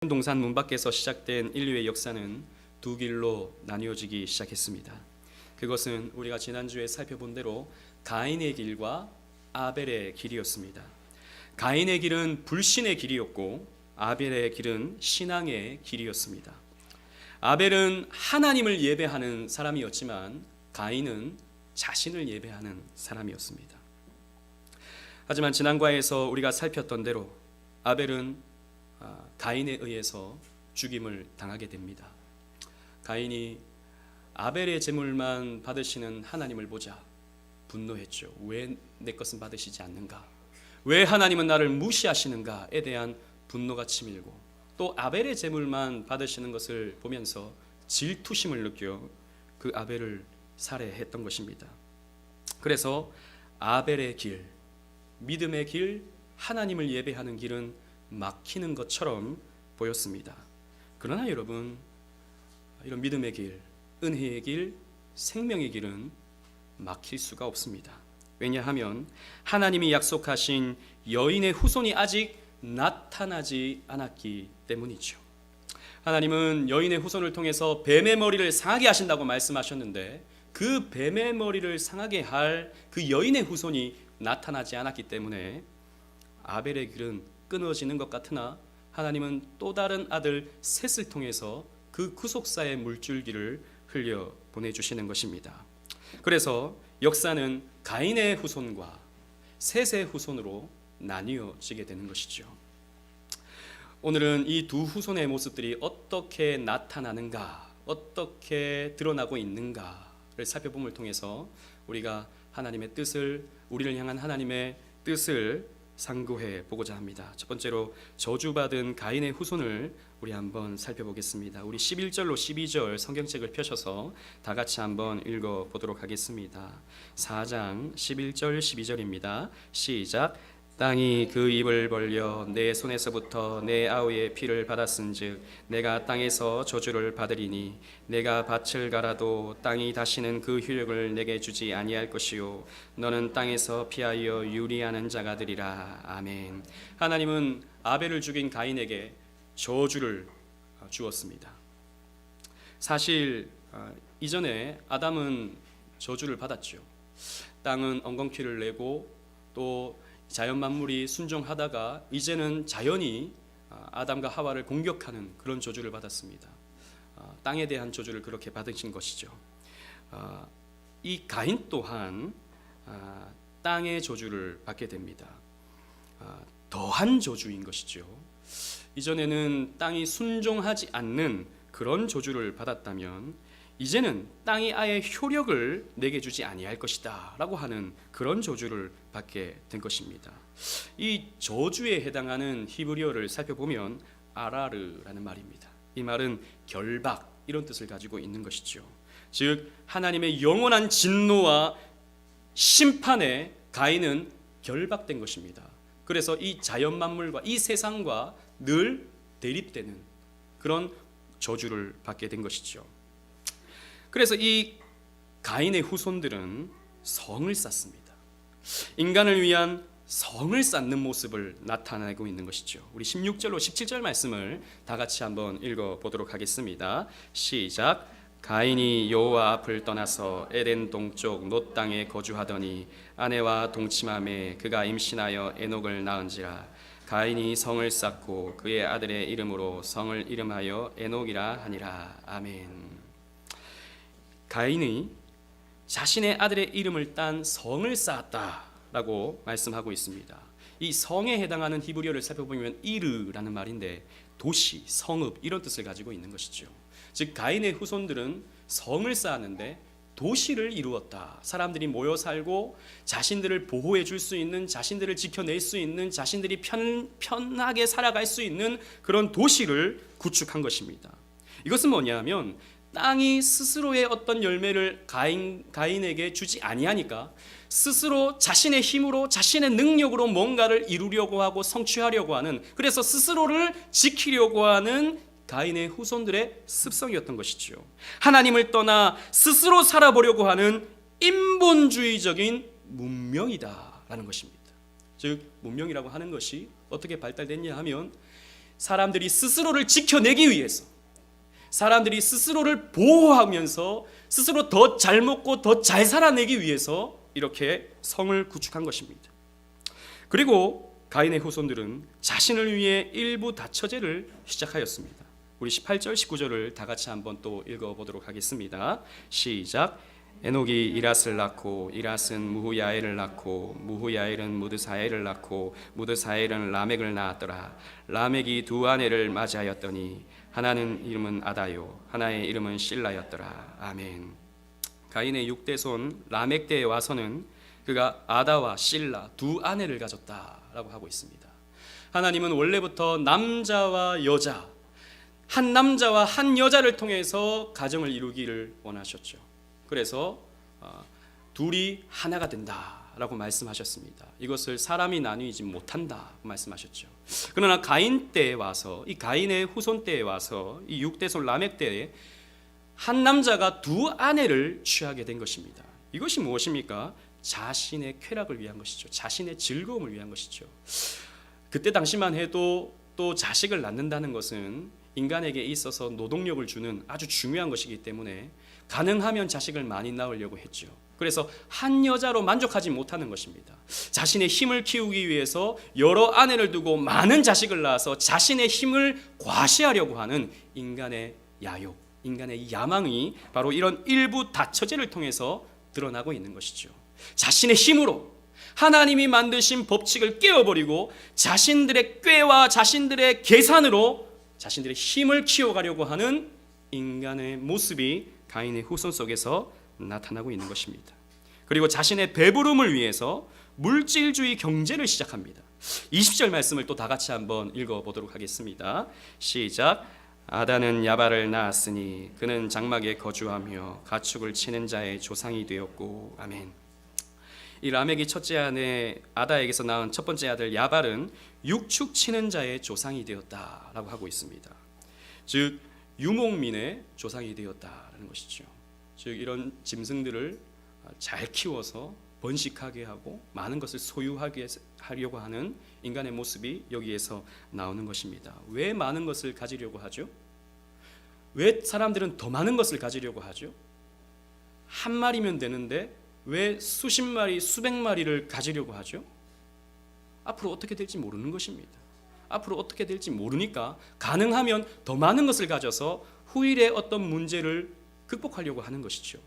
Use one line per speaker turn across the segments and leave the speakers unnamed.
동산 문 밖에서 시작된 인류의 역사는 두 길로 나뉘어지기 시작했습니다. 그것은 우리가 지난주에 살펴본 대로 가인의 길과 아벨의 길이었습니다. 가인의 길은 불신의 길이었고 아벨의 길은 신앙의 길이었습니다. 아벨은 하나님을 예배하는 사람이었지만 가인은 자신을 예배하는 사람이었습니다. 하지만 지난과에서 우리가 살폈던 대로 아벨은 가인에 의해서 죽임을 당하게 됩니다. 가인이 아벨의 제물만 받으시는 하나님을 보자 분노했죠. 왜 내 것은 받으시지 않는가? 왜 하나님은 나를 무시하시는가에 대한 분노가 치밀고, 또 아벨의 제물만 받으시는 것을 보면서 질투심을 느껴 그 아벨을 살해했던 것입니다. 그래서 아벨의 길, 믿음의 길, 하나님을 예배하는 길은 막히는 것처럼 보였습니다. 그러나 여러분, 이런 믿음의 길, 은혜의 길, 생명의 길은 막힐 수가 없습니다. 왜냐하면 하나님이 약속하신 여인의 후손이 아직 나타나지 않았기 때문이죠. 하나님은 여인의 후손을 통해서 뱀의 머리를 상하게 하신다고 말씀하셨는데, 그 뱀의 머리를 상하게 할 그 여인의 후손이 나타나지 않았기 때문에 아벨의 길은 끊어지는 것 같으나 하나님은 또 다른 아들 셋을 통해서 그 구속사의 물줄기를 흘려 보내주시는 것입니다. 그래서 역사는 가인의 후손과 셋의 후손으로 나뉘어지게 되는 것이죠. 오늘은 이 두 후손의 모습들이 어떻게 나타나는가, 어떻게 드러나고 있는가를 살펴봄을 통해서 우리가 하나님의 뜻을, 우리를 향한 하나님의 뜻을 상고해 보고자 합니다. 첫 번째로 저주받은 가인의 후손을 우리 한번 살펴보겠습니다. 우리 11절로 12절 성경책을 펴셔서 다 같이 한번 읽어보도록 하겠습니다. 4장 11절 12절입니다. 시작. 땅이 그 입을 벌려 내 손에서부터 내 아우의 피를 받았은즉 내가 땅에서 저주를 받으리니 내가 밭을 갈아도 땅이 다시는 그 효력을 내게 주지 아니할 것이요 너는 땅에서 피하여 유리하는 자가 되리라. 아멘. 하나님은 아벨을 죽인 가인에게 저주를 주었습니다. 사실 이전에 아담은 저주를 받았죠. 땅은 엉겅퀴를 내고 또 자연 만물이 순종하다가 이제는 자연이 아담과 하와를 공격하는 그런 저주를 받았습니다. 땅에 대한 저주를 그렇게 받으신 것이죠. 이 가인 또한 땅의 저주를 받게 됩니다. 더한 저주인 것이죠. 이전에는 땅이 순종하지 않는 그런 저주를 받았다면 이제는 땅이 아예 효력을 내게 주지 아니할 것이다 라고 하는 그런 저주를 받게 된 것입니다. 이 저주에 해당하는 히브리어를 살펴보면 아라르라는 말입니다. 이 말은 결박, 이런 뜻을 가지고 있는 것이죠. 즉 하나님의 영원한 진노와 심판에 가인은 결박된 것입니다. 그래서 이 자연 만물과 이 세상과 늘 대립되는 그런 저주를 받게 된 것이죠. 그래서 이 가인의 후손들은 성을 쌓습니다. 인간을 위한 성을 쌓는 모습을 나타내고 있는 것이죠. 우리 16절로 17절 말씀을 다 같이 한번 읽어보도록 하겠습니다. 시작. 가인이 여호와 앞을 떠나서 에덴 동쪽 놋 땅에 거주하더니 아내와 동침함에 그가 임신하여 에녹을 낳은지라. 가인이 성을 쌓고 그의 아들의 이름으로 성을 이름하여 에녹이라 하니라. 아멘. 가인이 자신의 아들의 이름을 딴 성을 쌓았다라고 말씀하고 있습니다. 이 성에 해당하는 히브리어를 살펴보면 이르라는 말인데 도시, 성읍 이런 뜻을 가지고 있는 것이죠. 즉 가인의 후손들은 성을 쌓았는데 도시를 이루었다. 사람들이 모여 살고 자신들을 보호해 줄 수 있는, 자신들을 지켜낼 수 있는, 자신들이 편하게 살아갈 수 있는 그런 도시를 구축한 것입니다. 이것은 뭐냐면 땅이 스스로의 어떤 열매를 가인에게 주지 아니하니까 스스로 자신의 힘으로 자신의 능력으로 뭔가를 이루려고 하고 성취하려고 하는, 그래서 스스로를 지키려고 하는 가인의 후손들의 습성이었던 것이죠. 하나님을 떠나 스스로 살아보려고 하는 인본주의적인 문명이다라는 것입니다. 즉 문명이라고 하는 것이 어떻게 발달됐냐 하면 사람들이 스스로를 지켜내기 위해서, 사람들이 스스로를 보호하면서 스스로 더 잘 먹고 더 잘 살아내기 위해서 이렇게 성을 구축한 것입니다. 그리고 가인의 후손들은 자신을 위해 일부 다처제를 시작하였습니다. 우리 18절 19절을 다 같이 한번 또 읽어보도록 하겠습니다. 시작. 에녹이 이랏을 낳고 이랏은 무후야엘을 낳고 무후야엘은 무드사엘을 낳고 무드사엘은 라멕을 낳았더라. 라멕이 두 아내를 맞이하였더니 하나는 이름은 아다요 하나의 이름은 실라였더라. 아멘. 가인의 6대손 라멕 때에 와서는 그가 아다와 실라 두 아내를 가졌다라고 하고 있습니다. 하나님은 원래부터 남자와 여자, 한 남자와 한 여자를 통해서 가정을 이루기를 원하셨죠. 그래서 둘이 하나가 된다라고 말씀하셨습니다. 이것을 사람이 나누지 못한다고 말씀하셨죠. 그러나 가인 때에 와서, 이 가인의 후손 때에 와서, 이 6대손 라멕 때에 한 남자가 두 아내를 취하게 된 것입니다. 이것이 무엇입니까? 자신의 쾌락을 위한 것이죠. 자신의 즐거움을 위한 것이죠. 그때 당시만 해도 또 자식을 낳는다는 것은 인간에게 있어서 노동력을 주는 아주 중요한 것이기 때문에 가능하면 자식을 많이 낳으려고 했죠. 그래서 한 여자로 만족하지 못하는 것입니다. 자신의 힘을 키우기 위해서 여러 아내를 두고 많은 자식을 낳아서 자신의 힘을 과시하려고 하는 인간의 야욕, 인간의 야망이 바로 이런 일부 다처제를 통해서 드러나고 있는 것이죠. 자신의 힘으로 하나님이 만드신 법칙을 깨어버리고 자신들의 꾀와 자신들의 계산으로 자신들의 힘을 키워가려고 하는 인간의 모습이 가인의 후손 속에서 나타나고 있는 것입니다. 그리고 자신의 배부름을 위해서 물질주의 경제를 시작합니다. 20절 말씀을 또 다 같이 한번 읽어보도록 하겠습니다. 시작. 아다는 야발을 낳았으니 그는 장막에 거주하며 가축을 치는 자의 조상이 되었고. 아멘. 이 라멕이 첫째 아내 아다에게서 낳은 첫 번째 아들 야발은 육축 치는 자의 조상이 되었다라고 하고 있습니다. 즉 유목민의 조상이 되었다라는 것이죠. 즉 이런 짐승들을 잘 키워서 번식하게 하고 많은 것을 소유하게 하려고 하는 인간의 모습이 여기에서 나오는 것입니다. 왜 많은 것을 가지려고 하죠? 왜 사람들은 더 많은 것을 가지려고 하죠? 한 마리면 되는데 왜 수십 마리, 수백 마리를 가지려고 하죠? 앞으로 어떻게 될지 모르는 것입니다. 앞으로 어떻게 될지 모르니까 가능하면 더 많은 것을 가져서 후일의 어떤 문제를 극복하려고 하는 것이죠.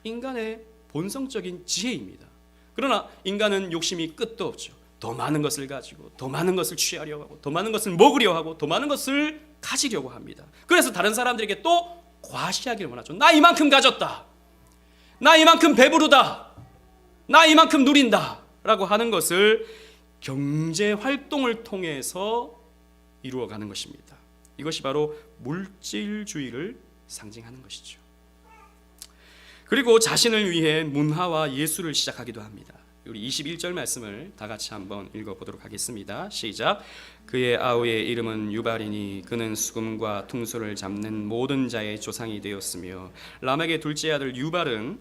인간의 본성적인 지혜입니다. 그러나 인간은 욕심이 끝도 없죠. 더 많은 것을 가지고 더 많은 것을 취하려고 하고 더 많은 것을 먹으려고 하고 더 많은 것을 가지려고 합니다. 그래서 다른 사람들에게 또 과시하기를 원하죠. 나 이만큼 가졌다. 나 이만큼 배부르다. 나 이만큼 누린다 라고 하는 것을 경제 활동을 통해서 이루어가는 것입니다. 이것이 바로 물질주의를 상징하는 것이죠. 그리고 자신을 위해 문화와 예술을 시작하기도 합니다. 우리 21절 말씀을 다 같이 한번 읽어보도록 하겠습니다. 시작. 그의 아우의 이름은 유발이니 그는 수금과 퉁소를 잡는 모든 자의 조상이 되었으며. 라멕의 둘째 아들 유발은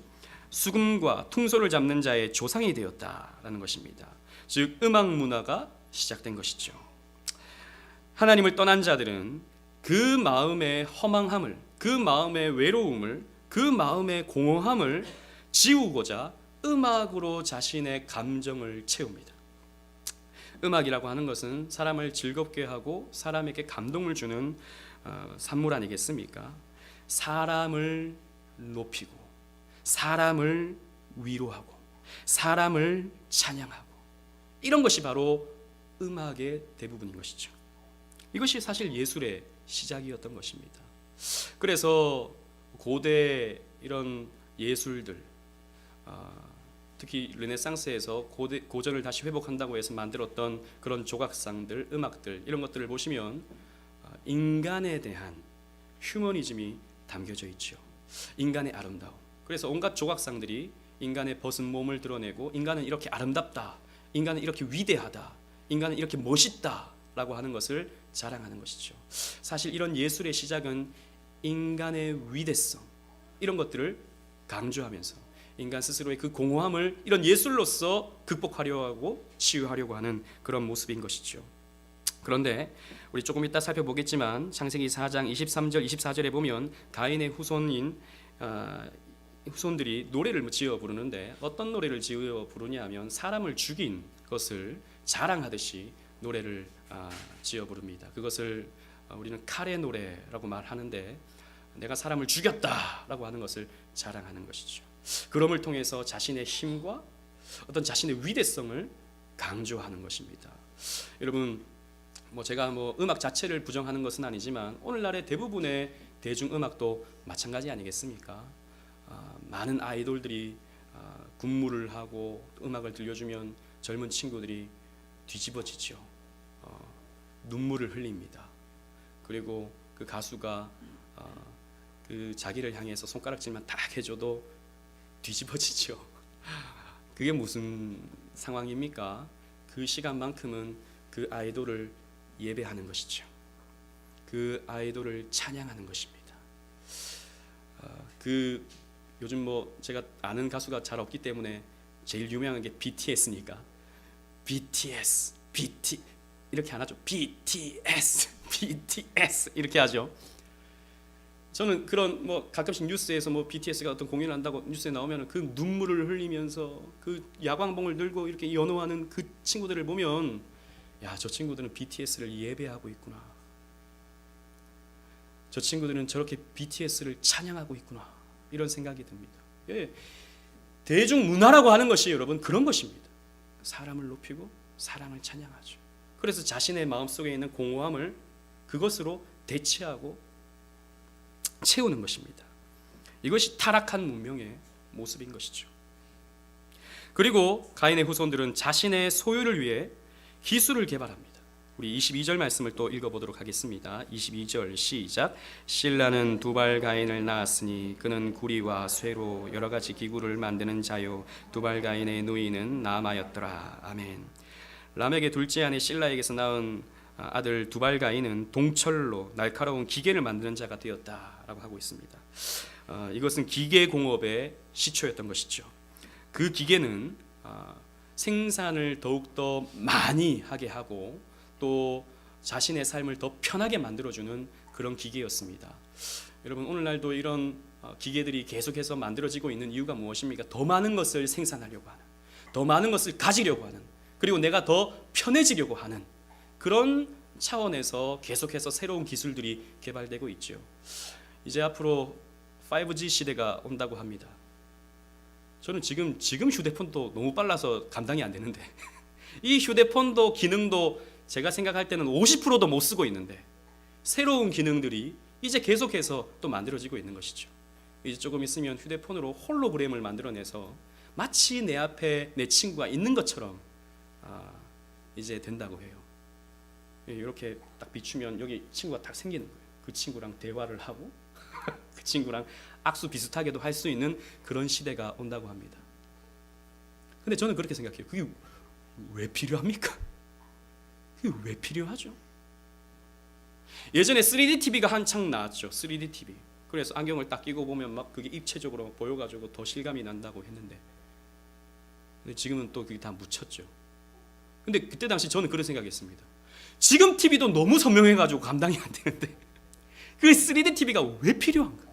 수금과 퉁소를 잡는 자의 조상이 되었다라는 것입니다. 즉 음악 문화가 시작된 것이죠. 하나님을 떠난 자들은 그 마음의 허망함을, 그 마음의 외로움을, 그 마음의 공허함을 지우고자 음악으로 자신의 감정을 채웁니다. 음악이라고 하는 것은 사람을 즐겁게 하고 사람에게 감동을 주는 산물 아니겠습니까? 사람을 높이고 사람을 위로하고 사람을 찬양하고 이런 것이 바로 음악의 대부분인 것이죠. 이것이 사실 예술의 시작이었던 것입니다. 그래서 고대 이런 예술들, 특히 르네상스에서 고전을 다시 회복한다고 해서 만들었던 그런 조각상들, 음악들 이런 것들을 보시면 인간에 대한 휴머니즘이 담겨져 있죠. 인간의 아름다움. 그래서 온갖 조각상들이 인간의 벗은 몸을 드러내고 인간은 이렇게 아름답다, 인간은 이렇게 위대하다, 인간은 이렇게 멋있다 라고 하는 것을 자랑하는 것이죠. 사실 이런 예술의 시작은 인간의 위대성 이런 것들을 강조하면서 인간 스스로의 그 공허함을 이런 예술로서 극복하려고 하고 치유하려고 하는 그런 모습인 것이죠. 그런데 우리 조금 이따 살펴보겠지만 창세기 4장 23절 24절에 보면 가인의 후손들이 노래를 지어 부르는데 어떤 노래를 지어 부르냐 하면 사람을 죽인 것을 자랑하듯이 노래를 지어 부릅니다. 그것을 우리는 칼의 노래라고 말하는데 내가 사람을 죽였다라고 하는 것을 자랑하는 것이죠. 그럼을 통해서 자신의 힘과 어떤 자신의 위대성을 강조하는 것입니다. 여러분, 제가 음악 자체를 부정하는 것은 아니지만 오늘날의 대부분의 대중음악도 마찬가지 아니겠습니까? 많은 아이돌들이 군무를 하고 음악을 들려주면 젊은 친구들이 뒤집어지죠. 눈물을 흘립니다. 그리고 그 가수가 그 자기를 향해서 손가락질만 딱 해줘도 뒤집어지죠. 그게 무슨 상황입니까? 그 시간만큼은 그 아이돌을 예배하는 것이죠. 그 아이돌을 찬양하는 것입니다. 요즘 제가 아는 가수가 잘 없기 때문에 제일 유명한 게 BTS니까 BTS 이렇게 안 하죠. BTS 이렇게 하죠. 저는 그런 가끔씩 뉴스에서 BTS가 어떤 공연을 한다고 뉴스에 나오면 그 눈물을 흘리면서 그 야광봉을 들고 이렇게 연호하는 그 친구들을 보면 저 친구들은 BTS를 예배하고 있구나. 저 친구들은 저렇게 BTS를 찬양하고 있구나. 이런 생각이 듭니다. 대중문화라고 하는 것이 여러분 그런 것입니다. 사람을 높이고 사랑을 찬양하죠. 그래서 자신의 마음속에 있는 공허함을 그것으로 대체하고 채우는 것입니다. 이것이 타락한 문명의 모습인 것이죠. 그리고 가인의 후손들은 자신의 소유를 위해 기술을 개발합니다. 우리 22절 말씀을 또 읽어보도록 하겠습니다. 22절 시작. 실라는 두발 가인을 낳았으니 그는 구리와 쇠로 여러 가지 기구를 만드는 자요 두발 가인의 누이는 나마였더라. 아멘. 람에게 둘째 아내 실라에게서 낳은 아들 두발 가인은 동철로 날카로운 기계를 만드는 자가 되었다라고 하고 있습니다. 이것은 기계 공업의 시초였던 것이죠. 그 기계는 생산을 더욱더 많이 하게 하고 또 자신의 삶을 더 편하게 만들어주는 그런 기계였습니다. 여러분, 오늘날도 이런 기계들이 계속해서 만들어지고 있는 이유가 무엇입니까? 더 많은 것을 생산하려고 하는, 더 많은 것을 가지려고 하는, 그리고 내가 더 편해지려고 하는 그런 차원에서 계속해서 새로운 기술들이 개발되고 있죠. 이제 앞으로 5G 시대가 온다고 합니다. 저는 지금 휴대폰도 너무 빨라서 감당이 안 되는데 이 휴대폰도 기능도 제가 생각할 때는 50%도 못 쓰고 있는데 새로운 기능들이 이제 계속해서 또 만들어지고 있는 것이죠. 이제 조금 있으면 휴대폰으로 홀로그램을 만들어내서 마치 내 앞에 내 친구가 있는 것처럼 이제 된다고 해요. 이렇게 딱 비추면 여기 친구가 딱 생기는 거예요. 그 친구랑 대화를 하고 그 친구랑 악수 비슷하게도 할 수 있는 그런 시대가 온다고 합니다. 근데 저는 그렇게 생각해요. 그게 왜 필요합니까? 그게 왜 필요하죠? 예전에 3D TV가 한창 나왔죠. 3D TV. 그래서 안경을 딱 끼고 보면 막 그게 입체적으로 보여가지고 더 실감이 난다고 했는데, 근데 지금은 또 그게 다 묻혔죠. 근데 그때 당시 저는 그런 생각했습니다. 지금 TV도 너무 선명해가지고 감당이 안 되는데 그 3D TV가 왜 필요한가?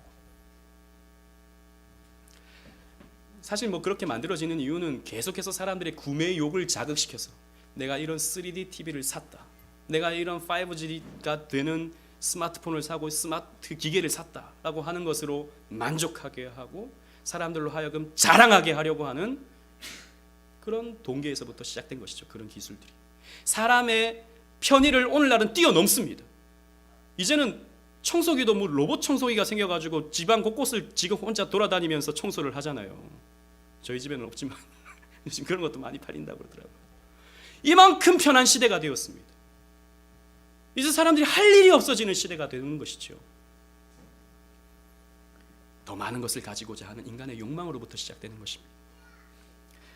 사실 그렇게 만들어지는 이유는 계속해서 사람들의 구매 욕을 자극시켜서 내가 이런 3D TV를 샀다, 내가 이런 5G가 되는 스마트폰을 사고 스마트 기계를 샀다라고 하는 것으로 만족하게 하고 사람들로 하여금 자랑하게 하려고 하는 그런 동기에서부터 시작된 것이죠. 그런 기술들이 사람의 편의를 오늘날은 뛰어넘습니다. 이제는 청소기도 로봇 청소기가 생겨가지고 집안 곳곳을 지금 혼자 돌아다니면서 청소를 하잖아요. 저희 집에는 없지만 지금 그런 것도 많이 팔린다고 그러더라고요. 이만큼 편한 시대가 되었습니다. 이제 사람들이 할 일이 없어지는 시대가 되는 것이죠. 더 많은 것을 가지고자 하는 인간의 욕망으로부터 시작되는 것입니다.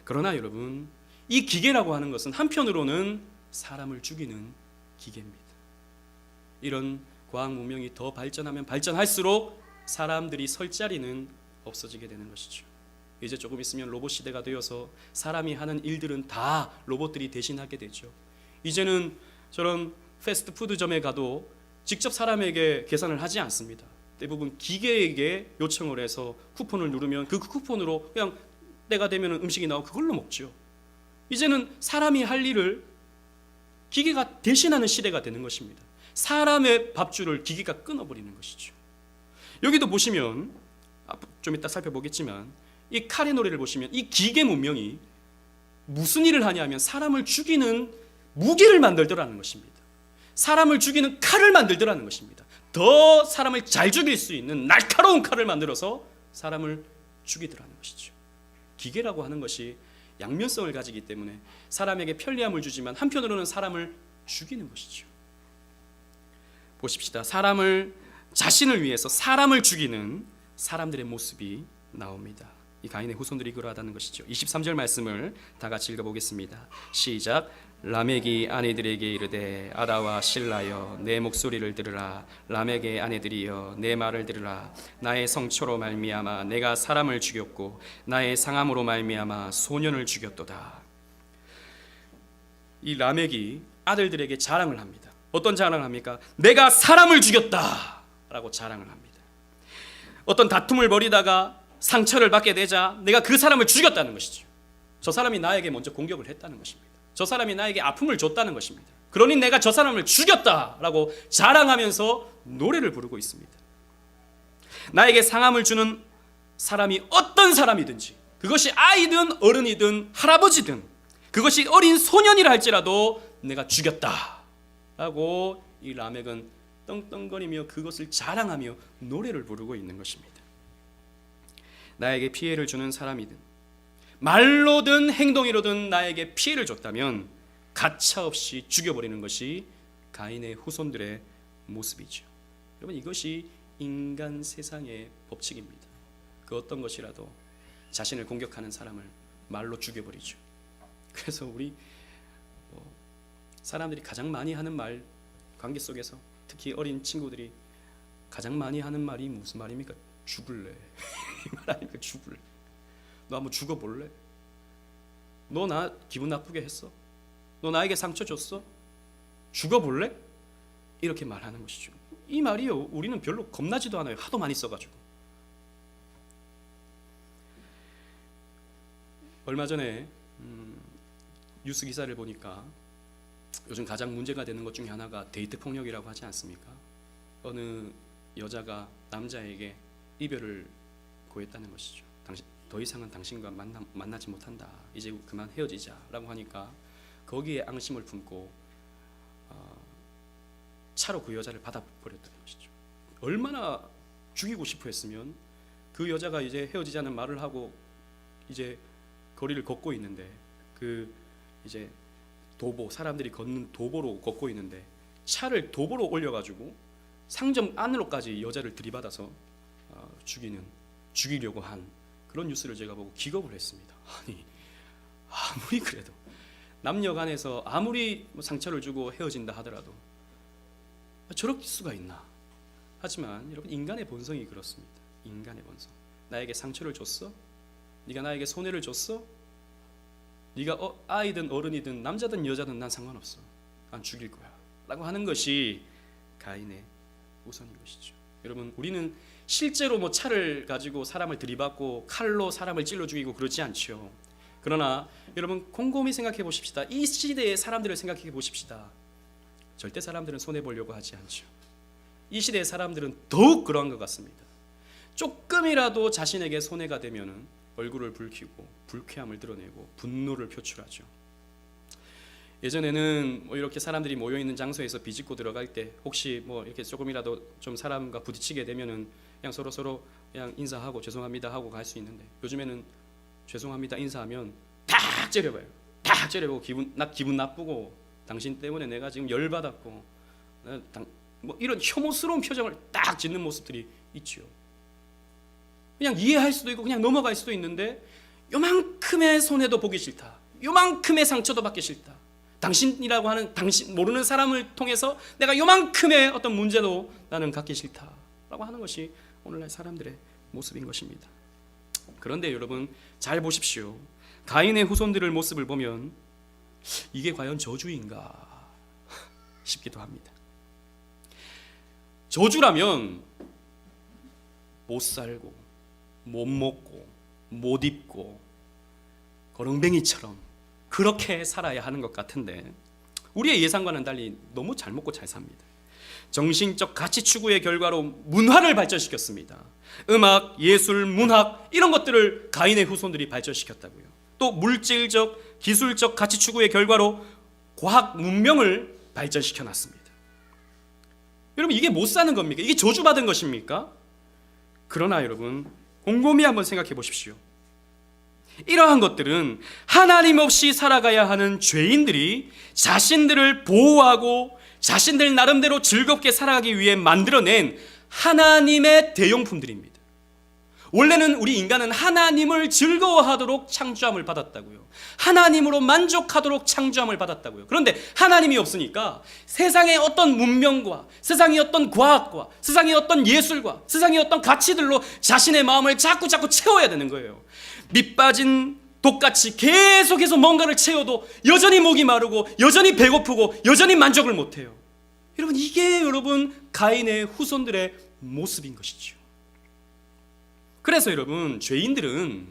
그러나 여러분, 이 기계라고 하는 것은 한편으로는 사람을 죽이는 기계입니다. 이런 과학 문명이 더 발전하면 발전할수록 사람들이 설 자리는 없어지게 되는 것이죠. 이제 조금 있으면 로봇 시대가 되어서 사람이 하는 일들은 다 로봇들이 대신하게 되죠. 이제는 저런 패스트푸드점에 가도 직접 사람에게 계산을 하지 않습니다. 대부분 기계에게 요청을 해서 쿠폰을 누르면 그 쿠폰으로 그냥 때가 되면 음식이 나오고 그걸로 먹죠. 이제는 사람이 할 일을 기계가 대신하는 시대가 되는 것입니다. 사람의 밥줄을 기계가 끊어버리는 것이죠. 여기도 보시면 좀 이따 살펴보겠지만 이 칼의 노래를 보시면 이 기계 문명이 무슨 일을 하냐면 사람을 죽이는 무기를 만들더라는 것입니다. 사람을 죽이는 칼을 만들더라는 것입니다. 더 사람을 잘 죽일 수 있는 날카로운 칼을 만들어서 사람을 죽이더라는 것이죠. 기계라고 하는 것이 양면성을 가지기 때문에 사람에게 편리함을 주지만 한편으로는 사람을 죽이는 것이죠. 보십시다. 자신을 위해서 사람을 죽이는 사람들의 모습이 나옵니다. 이 가인의 후손들이 그러하다는 것이죠. 23절 말씀을 다 같이 읽어보겠습니다. 시작. 라멕이 아내들에게 이르되 아다와 실라여 내 목소리를 들으라. 라멕의 아내들이여 내 말을 들으라. 나의 성초로 말미암아 내가 사람을 죽였고 나의 상함으로 말미암아 소년을 죽였도다. 이 라멕이 아들들에게 자랑을 합니다. 어떤 자랑을 합니까? 내가 사람을 죽였다 라고 자랑을 합니다. 어떤 다툼을 벌이다가 상처를 받게 되자 내가 그 사람을 죽였다는 것이죠. 저 사람이 나에게 먼저 공격을 했다는 것입니다. 저 사람이 나에게 아픔을 줬다는 것입니다. 그러니 내가 저 사람을 죽였다라고 자랑하면서 노래를 부르고 있습니다. 나에게 상함을 주는 사람이 어떤 사람이든지, 그것이 아이든 어른이든 할아버지든, 그것이 어린 소년이라 할지라도 내가 죽였다라고 이 라멕은 떵떵거리며 그것을 자랑하며 노래를 부르고 있는 것입니다. 나에게 피해를 주는 사람이든 말로든 행동으로든 나에게 피해를 줬다면 가차없이 죽여버리는 것이 가인의 후손들의 모습이죠. 여러분, 이것이 인간 세상의 법칙입니다. 그 어떤 것이라도 자신을 공격하는 사람을 말로 죽여버리죠. 그래서 우리 사람들이 가장 많이 하는 말, 관계 속에서 특히 어린 친구들이 가장 많이 하는 말이 무슨 말입니까? 죽을래. 이 말하니까 죽을래. 너 한번 죽어볼래? 너 나 기분 나쁘게 했어? 너 나에게 상처 줬어? 죽어볼래? 이렇게 말하는 것이죠. 이 말이요, 우리는 별로 겁나지도 않아요. 하도 많이 써가지고. 얼마 전에 뉴스 기사를 보니까 요즘 가장 문제가 되는 것 중에 하나가 데이트 폭력이라고 하지 않습니까? 어느 여자가 남자에게 이별을 고했다는 것이죠. 더 이상은 당신과 만나지 못한다. 이제 그만 헤어지자라고 하니까 거기에 앙심을 품고 차로 그 여자를 받아버렸다는 것이죠. 얼마나 죽이고 싶어 했으면 그 여자가 이제 헤어지자는 말을 하고 이제 거리를 걷고 있는데 그 이제 사람들이 걷는 도보로 걷고 있는데 차를 도보로 올려가지고 상점 안으로까지 여자를 들이받아서 죽이려고 한 그런 뉴스를 제가 보고 기겁을 했습니다. 아니, 아무리 그래도 남녀 간에서 아무리 상처를 주고 헤어진다 하더라도 저럴 수가 있나. 하지만 여러분, 인간의 본성이 그렇습니다. 인간의 본성. 나에게 상처를 줬어? 네가 나에게 손해를 줬어? 네가 아이든 어른이든 남자든 여자든 난 상관없어. 난 죽일 거야 라고 하는 것이 가인의 우선인 것이죠. 여러분, 우리는 실제로 차를 가지고 사람을 들이받고 칼로 사람을 찔러 죽이고 그러지 않죠. 그러나 여러분, 곰곰이 생각해 보십시다. 이 시대의 사람들을 생각해 보십시다. 절대 사람들은 손해보려고 하지 않죠. 이 시대의 사람들은 더욱 그러한 것 같습니다. 조금이라도 자신에게 손해가 되면은 얼굴을 붉히고 불쾌함을 드러내고 분노를 표출하죠. 예전에는 이렇게 사람들이 모여 있는 장소에서 비집고 들어갈 때 혹시 이렇게 조금이라도 좀 사람과 부딪히게 되면은 그냥 서로 그냥 인사하고 죄송합니다 하고 갈 수 있는데, 요즘에는 죄송합니다 인사하면 탁 째려봐요. 탁 째려보고 기분 나쁘고 당신 때문에 내가 지금 열받았고 이런 혐오스러운 표정을 딱 짓는 모습들이 있죠. 그냥 이해할 수도 있고 그냥 넘어갈 수도 있는데 요만큼의 손해도 보기 싫다. 요만큼의 상처도 받기 싫다. 당신이라고 하는 당신 모르는 사람을 통해서 내가 요만큼의 어떤 문제도 나는 갖기 싫다라고 하는 것이 오늘날 사람들의 모습인 것입니다. 그런데 여러분, 잘 보십시오. 가인의 후손들의 모습을 보면 이게 과연 저주인가? 싶기도 합니다. 저주라면 못 살고 못 먹고 못 입고 거렁뱅이처럼 그렇게 살아야 하는 것 같은데 우리의 예상과는 달리 너무 잘 먹고 잘 삽니다. 정신적 가치 추구의 결과로 문화를 발전시켰습니다. 음악, 예술, 문학 이런 것들을 가인의 후손들이 발전시켰다고요. 또 물질적, 기술적 가치 추구의 결과로 과학 문명을 발전시켜놨습니다. 여러분 이게 못 사는 겁니까? 이게 저주받은 것입니까? 그러나 여러분 곰곰이 한번 생각해 보십시오. 이러한 것들은 하나님 없이 살아가야 하는 죄인들이 자신들을 보호하고 자신들 나름대로 즐겁게 살아가기 위해 만들어낸 하나님의 대용품들입니다. 원래는 우리 인간은 하나님을 즐거워하도록 창조함을 받았다고요. 하나님으로 만족하도록 창조함을 받았다고요. 그런데 하나님이 없으니까 세상의 어떤 문명과 세상의 어떤 과학과 세상의 어떤 예술과 세상의 어떤 가치들로 자신의 마음을 자꾸 채워야 되는 거예요. 밑 빠진 독같이 계속해서 뭔가를 채워도 여전히 목이 마르고 여전히 배고프고 여전히 만족을 못해요. 여러분 이게 여러분 가인의 후손들의 모습인 것이죠. 그래서 여러분 죄인들은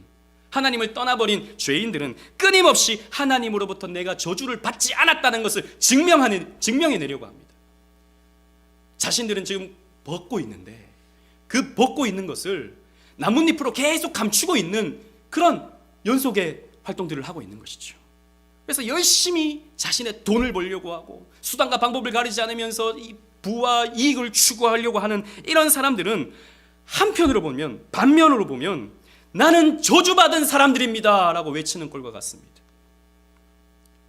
하나님을 떠나버린 죄인들은 끊임없이 하나님으로부터 내가 저주를 받지 않았다는 것을 증명해내려고 합니다. 자신들은 지금 벗고 있는데 그 벗고 있는 것을 나뭇잎으로 계속 감추고 있는 그런 연속의 활동들을 하고 있는 것이죠. 그래서 열심히 자신의 돈을 벌려고 하고 수단과 방법을 가리지 않으면서 이 부와 이익을 추구하려고 하는 이런 사람들은 한편으로 보면 반면으로 보면 나는 저주받은 사람들입니다 라고 외치는 꼴과 같습니다.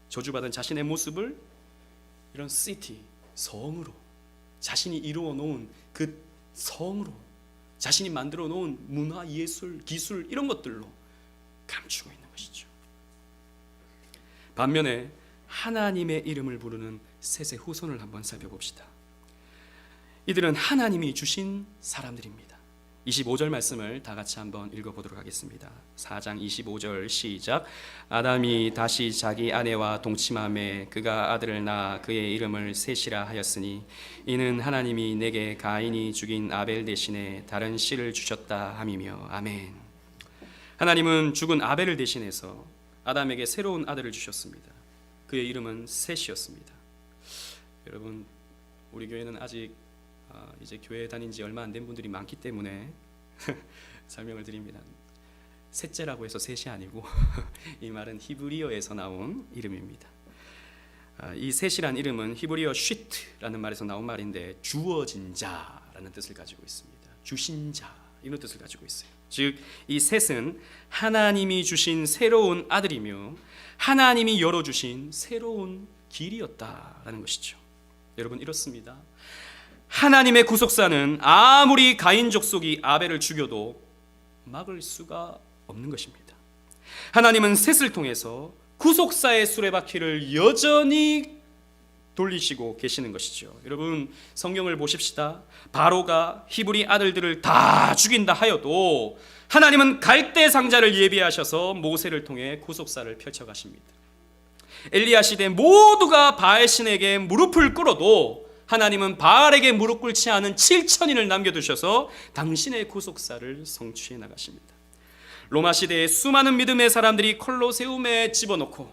저주받은 자신의 모습을 이런 시티, 성으로 자신이 이루어 놓은 그 성으로 자신이 만들어 놓은 문화, 예술, 기술 이런 것들로 감추고 있는 것이죠. 반면에 하나님의 이름을 부르는 셋의 후손을 한번 살펴봅시다. 이들은 하나님이 주신 사람들입니다. 25절 말씀을 다 같이 한번 읽어보도록 하겠습니다. 4장 25절 시작. 아담이 다시 자기 아내와 동침하매 그가 아들을 낳아 그의 이름을 셋이라 하였으니 이는 하나님이 내게 가인이 죽인 아벨 대신에 다른 씨를 주셨다 함이며 아멘. 하나님은 죽은 아벨을 대신해서 아담에게 새로운 아들을 주셨습니다. 그의 이름은 셋이었습니다. 여러분 우리 교회는 아직 이제 교회 다닌 지 얼마 안 된 분들이 많기 때문에 설명을 드립니다. 셋째라고 해서 셋이 아니고 이 말은 히브리어에서 나온 이름입니다. 이 셋이란 이름은 히브리어 쉿라는 말에서 나온 말인데 주어진 자라는 뜻을 가지고 있습니다. 주신 자 이런 뜻을 가지고 있어요. 즉 이 셋은 하나님이 주신 새로운 아들이며 하나님이 열어주신 새로운 길이었다라는 것이죠. 여러분 이렇습니다. 하나님의 구속사는 아무리 가인 족속이 아벨을 죽여도 막을 수가 없는 것입니다. 하나님은 셋을 통해서 구속사의 수레바퀴를 여전히 돌리시고 계시는 것이죠. 여러분 성경을 보십시다. 바로가 히브리 아들들을 다 죽인다 하여도 하나님은 갈대 상자를 예비하셔서 모세를 통해 구속사를 펼쳐가십니다. 엘리야 시대 모두가 바알신에게 무릎을 꿇어도 하나님은 바알에게 무릎 꿇지 않은 7천인을 남겨두셔서 당신의 구속사를 성취해 나가십니다. 로마 시대에 수많은 믿음의 사람들이 콜로세움에 집어넣고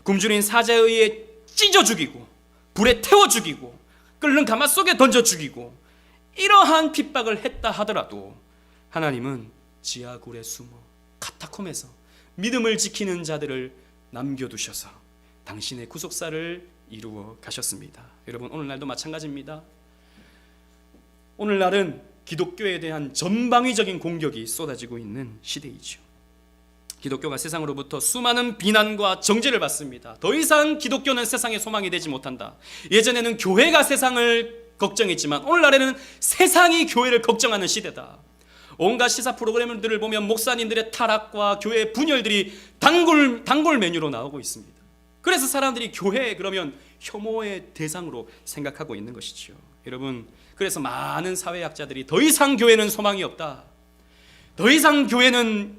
굶주린 사자에 의해 찢어 죽이고 불에 태워 죽이고 끓는 가마 속에 던져 죽이고 이러한 핍박을 했다 하더라도 하나님은 지하굴에 숨어 카타콤에서 믿음을 지키는 자들을 남겨두셔서 당신의 구속사를 이루어 가셨습니다. 여러분 오늘날도 마찬가지입니다. 오늘날은 기독교에 대한 전방위적인 공격이 쏟아지고 있는 시대이죠. 기독교가 세상으로부터 수많은 비난과 정죄를 받습니다. 더 이상 기독교는 세상의 소망이 되지 못한다. 예전에는 교회가 세상을 걱정했지만 오늘날에는 세상이 교회를 걱정하는 시대다. 온갖 시사 프로그램들을 보면 목사님들의 타락과 교회의 분열들이 단골 메뉴로 나오고 있습니다. 그래서 사람들이 교회 그러면 혐오의 대상으로 생각하고 있는 것이죠. 여러분 그래서 많은 사회학자들이 더 이상 교회는 소망이 없다. 더 이상 교회는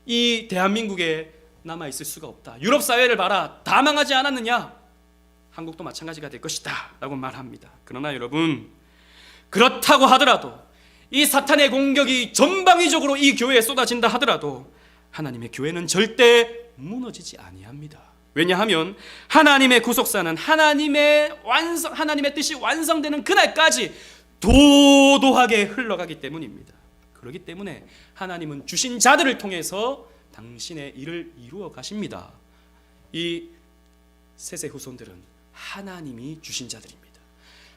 이 대한민국에 남아있을 수가 없다. 유럽 사회를 봐라. 다 망하지 않았느냐 한국도 마찬가지가 될 것이다 라고 말합니다. 그러나 여러분, 그렇다고 하더라도 이 사탄의 공격이 전방위적으로 이 교회에 쏟아진다 하더라도 하나님의 교회는 절대 무너지지 아니합니다. 왜냐하면 하나님의 구속사는 하나님의 뜻이 완성되는 그날까지 도도하게 흘러가기 때문입니다. 그렇기 때문에 하나님은 주신 자들을 통해서 당신의 일을 이루어 가십니다. 이 셋의 후손들은 하나님이 주신 자들입니다.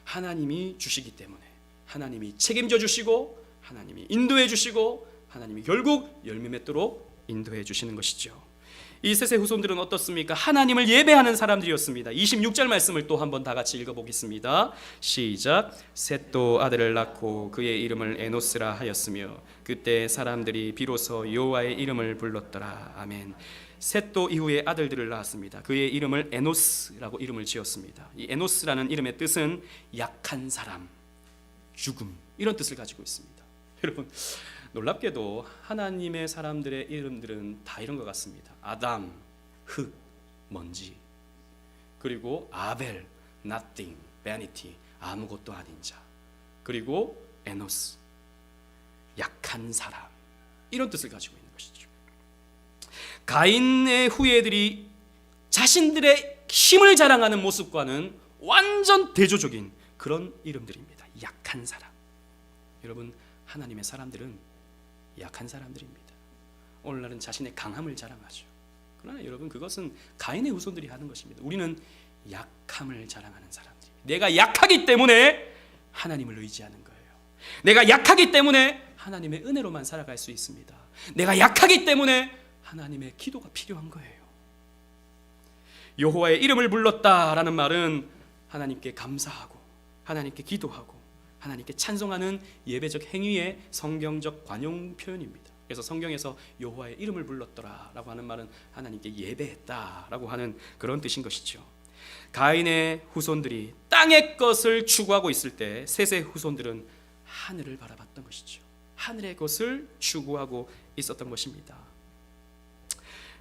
하나님이 주시기 때문에 하나님이 책임져 주시고 하나님이 인도해 주시고 하나님이 결국 열매 맺도록 인도해 주시는 것이죠. 이 셋의 후손들은 어떻습니까? 하나님을 예배하는 사람들이었습니다. 26절 말씀을 또 한번 다 같이 읽어보겠습니다. 시작. 셋도 아들을 낳고 그의 이름을 에노스라 하였으며 그때 사람들이 비로소 여호와의 이름을 불렀더라. 아멘. 셋도 이후에 아들들을 낳았습니다. 그의 이름을 에노스라고 이름을 지었습니다. 이 에노스라는 이름의 뜻은 약한 사람, 죽음, 이런 뜻을 가지고 있습니다. 여러분, 놀랍게도 하나님의 사람들의 이름들은 다 이런 것 같습니다. 아담, 흙, 먼지. 그리고 아벨, nothing, vanity, 아무것도 아닌 자. 그리고 에노스, 약한 사람. 이런 뜻을 가지고 있는 것이죠. 가인의 후예들이 자신들의 힘을 자랑하는 모습과는 완전 대조적인 그런 이름들입니다. 약한 사람. 여러분, 하나님의 사람들은 약한 사람들입니다. 오늘날은 자신의 강함을 자랑하죠. 그러나 여러분, 그것은 가인의 후손들이 하는 것입니다. 우리는 약함을 자랑하는 사람들입니다. 내가 약하기 때문에 하나님을 의지하는 거예요. 내가 약하기 때문에 하나님의 은혜로만 살아갈 수 있습니다. 내가 약하기 때문에 하나님의 기도가 필요한 거예요. 여호와의 이름을 불렀다라는 말은 하나님께 감사하고 하나님께 기도하고 하나님께 찬송하는 예배적 행위의 성경적 관용 표현입니다. 그래서 성경에서 여호와의 이름을 불렀더라라고 하는 말은 하나님께 예배했다라고 하는 그런 뜻인 것이죠. 가인의 후손들이 땅의 것을 추구하고 있을 때 셋의 후손들은 하늘을 바라봤던 것이죠. 하늘의 것을 추구하고 있었던 것입니다.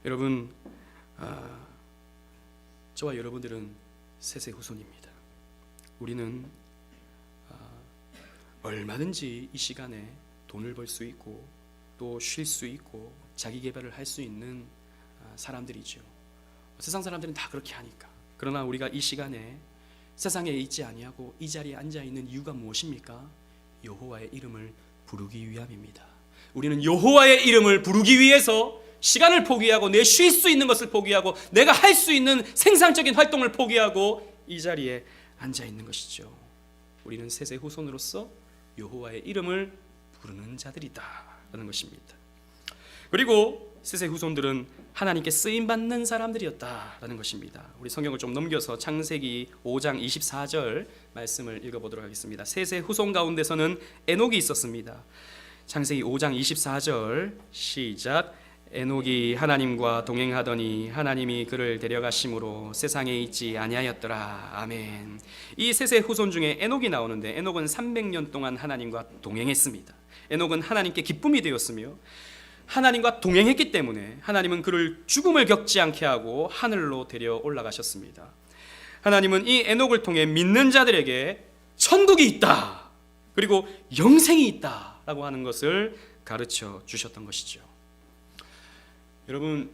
여러분, 저와 여러분들은 셋의 후손입니다. 우리는 얼마든지 이 시간에 돈을 벌 수 있고 또 쉴 수 있고 자기 개발을 할 수 있는 사람들이죠. 세상 사람들은 다 그렇게 하니까. 그러나 우리가 이 시간에 세상에 있지 아니하고 이 자리에 앉아 있는 이유가 무엇입니까? 여호와의 이름을 부르기 위함입니다. 우리는 여호와의 이름을 부르기 위해서 시간을 포기하고 내 쉴 수 있는 것을 포기하고 내가 할 수 있는 생산적인 활동을 포기하고 이 자리에 앉아 있는 것이죠. 우리는 셋의 후손으로서 여호와의 이름을 부르는 자들이다라는 것입니다. 그리고 셋의 후손들은 하나님께 쓰임받는 사람들이었다라는 것입니다. 우리 성경을 좀 넘겨서 창세기 5장 24절 말씀을 읽어보도록 하겠습니다. 셋의 후손 가운데서는 에녹이 있었습니다. 창세기 5장 24절 시작. 에녹이 하나님과 동행하더니 하나님이 그를 데려가심으로 세상에 있지 아니하였더라. 아멘. 이 셋의 후손 중에 에녹이 나오는데 에녹은 300년 동안 하나님과 동행했습니다. 에녹은 하나님께 기쁨이 되었으며 하나님과 동행했기 때문에 하나님은 그를 죽음을 겪지 않게 하고 하늘로 데려 올라가셨습니다. 하나님은 이 에녹을 통해 믿는 자들에게 천국이 있다, 그리고 영생이 있다라고 하는 것을 가르쳐 주셨던 것이죠. 여러분,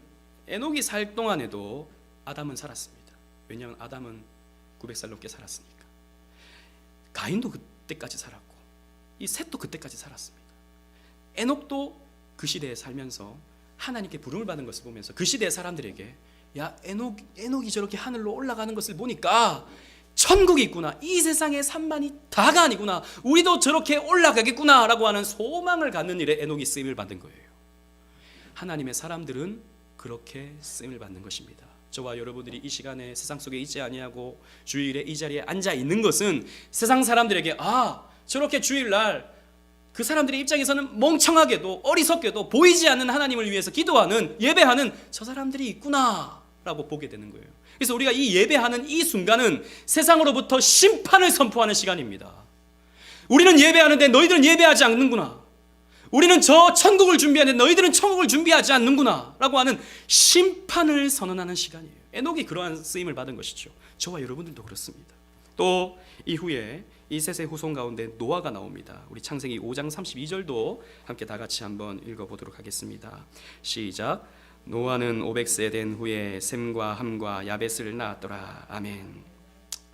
에녹이 살 동안에도 아담은 살았습니다. 왜냐하면 아담은 900살 넘게 살았으니까. 가인도 그때까지 살았고 이 셋도 그때까지 살았습니다. 에녹도 그 시대에 살면서 하나님께 부름을 받은 것을 보면서 그 시대의 사람들에게 야, 에녹이 저렇게 하늘로 올라가는 것을 보니까 천국이 있구나, 이 세상의 산만이 다가 아니구나, 우리도 저렇게 올라가겠구나 라고 하는 소망을 갖는 일에 에녹이 쓰임을 받은 거예요. 하나님의 사람들은 그렇게 쓰임을 받는 것입니다. 저와 여러분들이 이 시간에 세상 속에 있지 아니하고 주일에 이 자리에 앉아 있는 것은 세상 사람들에게 저렇게 주일날 그 사람들의 입장에서는 멍청하게도 어리석게도 보이지 않는 하나님을 위해서 기도하는, 예배하는 저 사람들이 있구나 라고 보게 되는 거예요. 그래서 우리가 이 예배하는 이 순간은 세상으로부터 심판을 선포하는 시간입니다. 우리는 예배하는데 너희들은 예배하지 않는구나, 우리는 저 천국을 준비하는데 너희들은 천국을 준비하지 않는구나 라고 하는 심판을 선언하는 시간이에요. 에녹이 그러한 쓰임을 받은 것이죠. 저와 여러분들도 그렇습니다. 또 이후에 이 셋의 후손 가운데 노아가 나옵니다. 우리 창세기 5장 32절도 함께 다 같이 한번 읽어보도록 하겠습니다. 시작. 노아는 500세 된 후에 셈과 함과 야벳을 낳았더라. 아멘.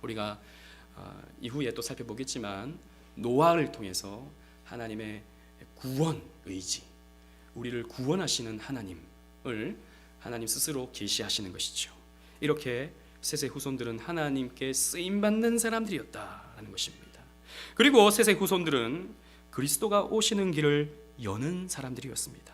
우리가 이후에 또 살펴보겠지만 노아를 통해서 하나님의 구원 의지, 우리를 구원하시는 하나님을 하나님 스스로 계시하시는 것이죠. 이렇게 셋의 후손들은 하나님께 쓰임받는 사람들이었다라는 것입니다. 그리고 셋의 후손들은 그리스도가 오시는 길을 여는 사람들이었습니다.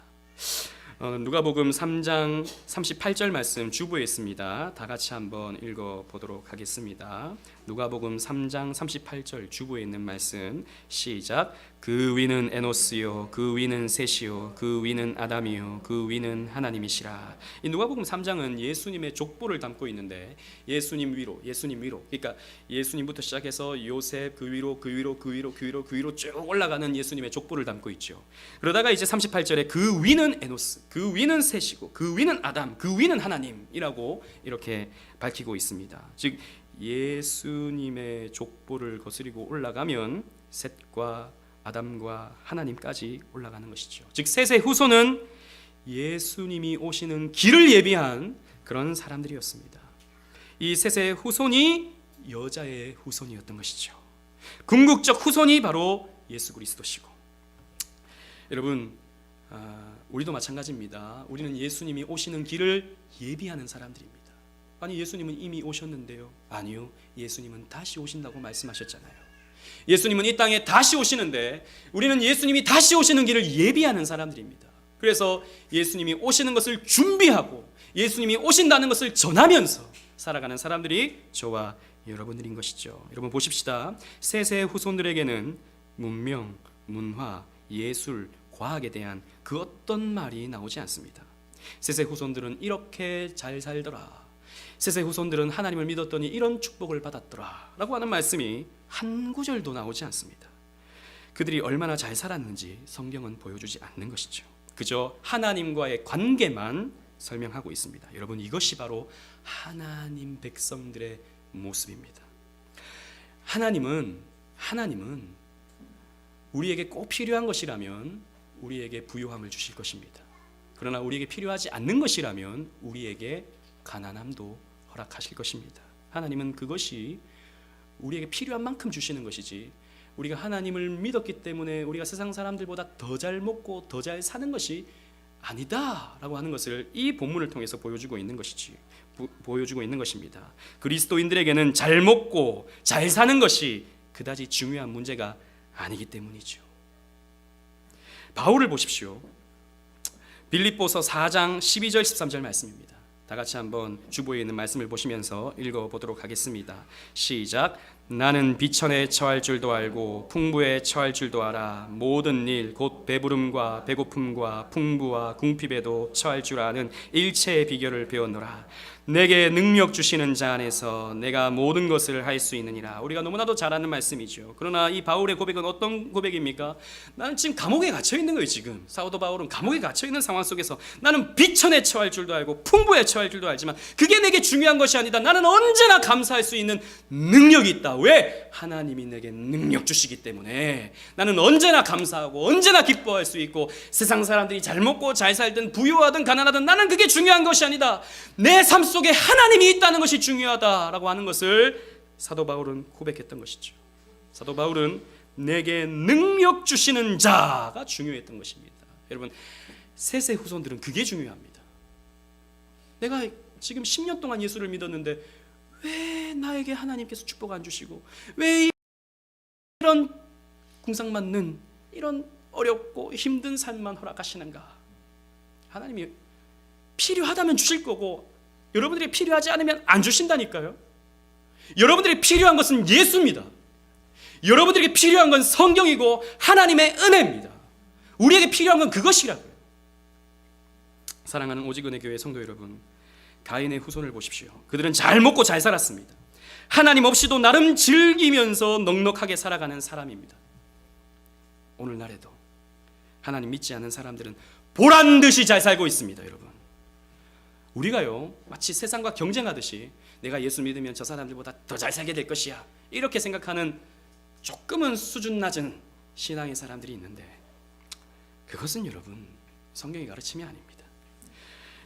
누가복음 3장 38절 말씀 주보에 있습니다. 다 같이 한번 읽어보도록 하겠습니다. 누가복음 3장 38절 주보에 있는 말씀 시작. 그 위는 에노스요 그 위는 셋이요 그 위는 아담이요 그 위는 하나님이시라. 이 누가복음 3장은 예수님의 족보를 담고 있는데 예수님 위로 그러니까 예수님부터 시작해서 요셉 그 위로 쭉 올라가는 예수님의 족보를 담고 있죠. 그러다가 이제 38절에 그 위는 에노스 그 위는 셋이고 그 위는 아담 그 위는 하나님이라고 이렇게 밝히고 있습니다. 즉 예수님의 족보를 거스리고 올라가면 셋과 아담과 하나님까지 올라가는 것이죠. 즉 셋의 후손은 예수님이 오시는 길을 예비한 그런 사람들이었습니다. 이 셋의 후손이 여자의 후손이었던 것이죠. 궁극적 후손이 바로 예수 그리스도시고, 여러분 우리도 마찬가지입니다. 우리는 예수님이 오시는 길을 예비하는 사람들입니다. 아니 예수님은 이미 오셨는데요. 아니요, 예수님은 다시 오신다고 말씀하셨잖아요. 예수님은 이 땅에 다시 오시는데 우리는 예수님이 다시 오시는 길을 예비하는 사람들입니다. 그래서 예수님이 오시는 것을 준비하고 예수님이 오신다는 것을 전하면서 살아가는 사람들이 저와 여러분들인 것이죠. 여러분 보십시다. 셋의 후손들에게는 문명, 문화, 예술, 과학에 대한 그 어떤 말이 나오지 않습니다. 셋의 후손들은 이렇게 잘 살더라, 셋의 후손들은 하나님을 믿었더니 이런 축복을 받았더라 라고 하는 말씀이 한 구절도 나오지 않습니다. 그들이 얼마나 잘 살았는지 성경은 보여주지 않는 것이죠. 그저 하나님과의 관계만 설명하고 있습니다. 여러분 이것이 바로 하나님 백성들의 모습입니다. 하나님은 우리에게 꼭 필요한 것이라면 우리에게 부요함을 주실 것입니다. 그러나 우리에게 필요하지 않는 것이라면 우리에게 가난함도 허락하실 것입니다. 하나님은 그것이 우리에게 필요한 만큼 주시는 것이지, 우리가 하나님을 믿었기 때문에 우리가 세상 사람들보다 더 잘 먹고 더 잘 사는 것이 아니다라고 하는 것을 이 본문을 통해서 보여주고 있는 것입니다. 그리스도인들에게는 잘 먹고 잘 사는 것이 그다지 중요한 문제가 아니기 때문이죠. 바울을 보십시오. 빌립보서 4장 12절 13절 말씀입니다. 다 같이 한번 주보에 있는 말씀을 보시면서 읽어보도록 하겠습니다. 시작. 나는 비천에 처할 줄도 알고 풍부에 처할 줄도 알아. 모든 일 곧 배부름과 배고픔과 풍부와 궁핍에도 처할 줄 아는 일체의 비결을 배웠노라. 내게 능력 주시는 자 안에서 내가 모든 것을 할 수 있느니라. 우리가 너무나도 잘 아는 말씀이죠. 그러나 이 바울의 고백은 어떤 고백입니까? 나는 지금 감옥에 갇혀 있는 거예요. 지금 사도 바울은 감옥에 갇혀 있는 상황 속에서 나는 비천에 처할 줄도 알고 풍부에 처할 줄도 알지만 그게 내게 중요한 것이 아니다. 나는 언제나 감사할 수 있는 능력이 있다. 왜? 하나님이 내게 능력 주시기 때문에 나는 언제나 감사하고 언제나 기뻐할 수 있고, 세상 사람들이 잘 먹고 잘 살든 부유하든 가난하든 나는 그게 중요한 것이 아니다. 내 삶 속에 하나님이 있다는 것이 중요하다라고 하는 것을 사도 바울은 고백했던 것이죠. 사도 바울은 내게 능력 주시는 자가 중요했던 것입니다. 여러분 셋의 후손들은 그게 중요합니다. 내가 지금 10년 동안 예수를 믿었는데 왜 나에게 하나님께서 축복 안 주시고 왜 이런 궁상맞는 이런 어렵고 힘든 삶만 허락하시는가? 하나님이 필요하다면 주실 거고 여러분들이 필요하지 않으면 안 주신다니까요. 여러분들이 필요한 것은 예수입니다. 여러분들에게 필요한 건 성경이고 하나님의 은혜입니다. 우리에게 필요한 건 그것이라고요. 사랑하는 오직은혜 교회 성도 여러분, 가인의 후손을 보십시오. 그들은 잘 먹고 잘 살았습니다. 하나님 없이도 나름 즐기면서 넉넉하게 살아가는 사람입니다. 오늘날에도 하나님 믿지 않는 사람들은 보란듯이 잘 살고 있습니다. 여러분 우리가요 마치 세상과 경쟁하듯이 내가 예수 믿으면 저 사람들보다 더 잘 살게 될 것이야 이렇게 생각하는 조금은 수준 낮은 신앙의 사람들이 있는데 그것은 여러분 성경의 가르침이 아닙니다.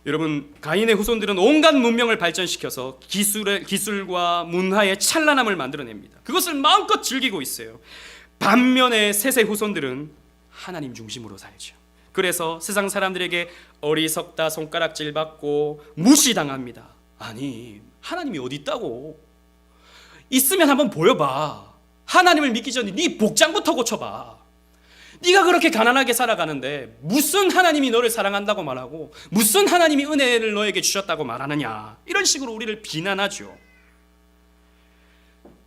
여러분 가인의 후손들은 온갖 문명을 발전시켜서 기술과 문화의 찬란함을 만들어냅니다. 그것을 마음껏 즐기고 있어요. 반면에 셋의 후손들은 하나님 중심으로 살죠. 그래서 세상 사람들에게 어리석다 손가락질 받고 무시당합니다. 아니 하나님이 어디 있다고? 있으면 한번 보여봐. 하나님을 믿기 전에 네 복장부터 고쳐봐. 네가 그렇게 가난하게 살아가는데 무슨 하나님이 너를 사랑한다고 말하고 무슨 하나님이 은혜를 너에게 주셨다고 말하느냐. 이런 식으로 우리를 비난하죠.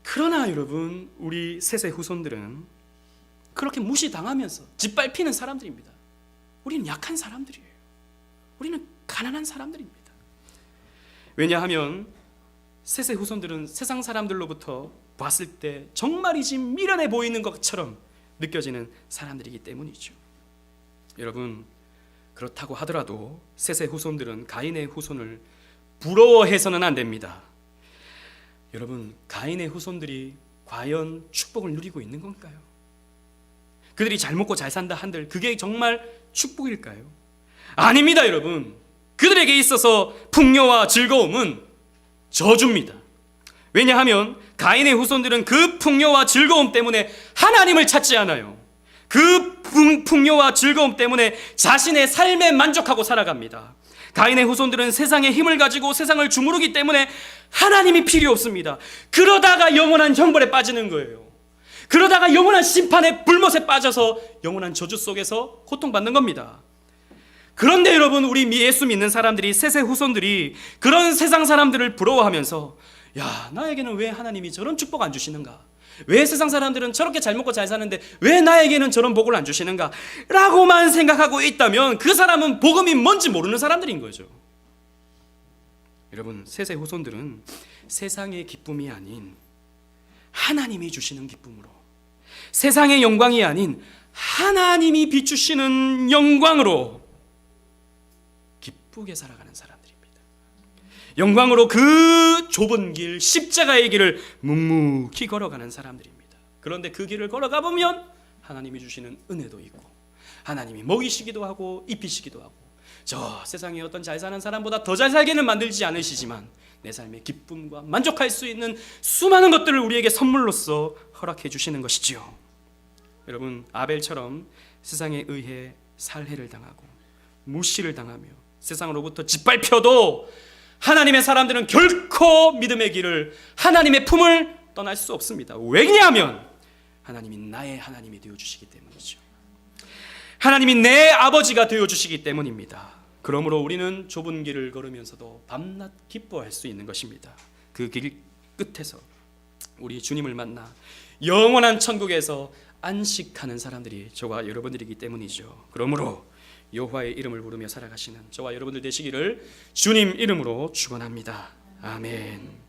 그러나 여러분 우리 셋의 후손들은 그렇게 무시당하면서 짓밟히는 사람들입니다. 우리는 약한 사람들이에요. 우리는 가난한 사람들입니다. 왜냐하면 셋의 후손들은 세상 사람들로부터 봤을 때 정말이지 미련해 보이는 것처럼 느껴지는 사람들이기 때문이죠. 여러분 그렇다고 하더라도 셋의 후손들은 가인의 후손을 부러워해서는 안 됩니다. 여러분 가인의 후손들이 과연 축복을 누리고 있는 건가요? 그들이 잘 먹고 잘 산다 한들 그게 정말 축복일까요? 아닙니다. 여러분 그들에게 있어서 풍요와 즐거움은 저주입니다. 왜냐하면 가인의 후손들은 그 풍요와 즐거움 때문에 하나님을 찾지 않아요. 그 풍요와 즐거움 때문에 자신의 삶에 만족하고 살아갑니다. 가인의 후손들은 세상의 힘을 가지고 세상을 주무르기 때문에 하나님이 필요 없습니다. 그러다가 영원한 형벌에 빠지는 거예요. 그러다가 영원한 심판의 불못에 빠져서 영원한 저주 속에서 고통받는 겁니다. 그런데 여러분 우리 예수 믿는 사람들이 셋의 후손들이 그런 세상 사람들을 부러워하면서 야 나에게는 왜 하나님이 저런 축복 안 주시는가? 왜 세상 사람들은 저렇게 잘 먹고 잘 사는데 왜 나에게는 저런 복을 안 주시는가? 라고만 생각하고 있다면 그 사람은 복음이 뭔지 모르는 사람들인 거죠. 여러분 셋의 후손들은 세상의 기쁨이 아닌 하나님이 주시는 기쁨으로 세상의 영광이 아닌 하나님이 비추시는 영광으로 기쁘게 살아가는 사람들입니다. 영광으로 그 좁은 길 십자가의 길을 묵묵히 걸어가는 사람들입니다. 그런데 그 길을 걸어가 보면 하나님이 주시는 은혜도 있고 하나님이 먹이시기도 하고 입히시기도 하고 저 세상에 어떤 잘 사는 사람보다 더 잘 살게는 만들지 않으시지만 내 삶의 기쁨과 만족할 수 있는 수많은 것들을 우리에게 선물로서 허락해 주시는 것이지요. 여러분 아벨처럼 세상에 의해 살해를 당하고 무시를 당하며 세상으로부터 짓밟혀도 하나님의 사람들은 결코 믿음의 길을 하나님의 품을 떠날 수 없습니다. 왜냐하면 하나님이 나의 하나님이 되어주시기 때문이죠. 하나님이 내 아버지가 되어주시기 때문입니다. 그러므로 우리는 좁은 길을 걸으면서도 밤낮 기뻐할 수 있는 것입니다. 그 길 끝에서 우리 주님을 만나 영원한 천국에서 안식하는 사람들이 저와 여러분들이기 때문이죠. 그러므로 여호와의 이름을 부르며 살아가시는 저와 여러분들 되시기를 주님 이름으로 축원합니다. 아멘.